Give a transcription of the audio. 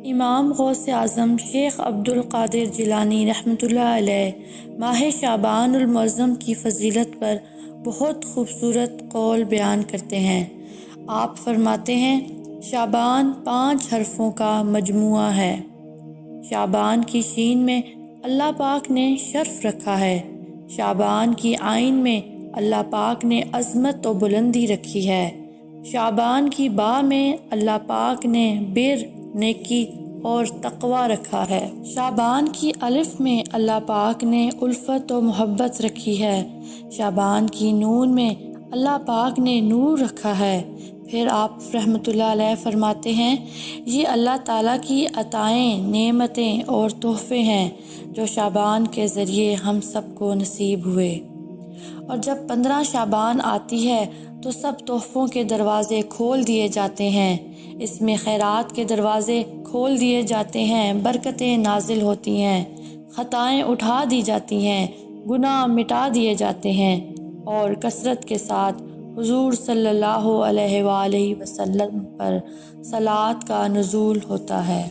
امام غوث اعظم شیخ عبد القادر جیلانی رحمۃ اللہ علیہ ماہ شعبان المعظم کی فضیلت پر بہت خوبصورت قول بیان کرتے ہیں۔ آپ فرماتے ہیں، شعبان 5 حرفوں کا مجموعہ ہے۔ شعبان کی شین میں اللہ پاک نے شرف رکھا ہے۔ شعبان کی عین میں اللہ پاک نے عظمت و بلندی رکھی ہے۔ شعبان کی با میں اللہ پاک نے بر، نیکی اور تقوی رکھا ہے۔ شعبان کی الف میں اللہ پاک نے الفت و محبت رکھی ہے۔ شعبان کی نون میں اللہ پاک نے نور رکھا ہے۔ پھر آپ رحمۃ اللہ علیہ فرماتے ہیں، یہ اللہ تعالیٰ کی عطائیں، نعمتیں اور تحفے ہیں جو شعبان کے ذریعے ہم سب کو نصیب ہوئے۔ اور جب 15 شعبان آتی ہے تو سب تحفوں کے دروازے کھول دیے جاتے ہیں۔ اس میں خیرات کے دروازے کھول دیے جاتے ہیں، برکتیں نازل ہوتی ہیں، خطائیں اٹھا دی جاتی ہیں، گناہ مٹا دیے جاتے ہیں، اور کثرت کے ساتھ حضور صلی اللہ علیہ وآلہ وسلم پر صلوات کا نزول ہوتا ہے۔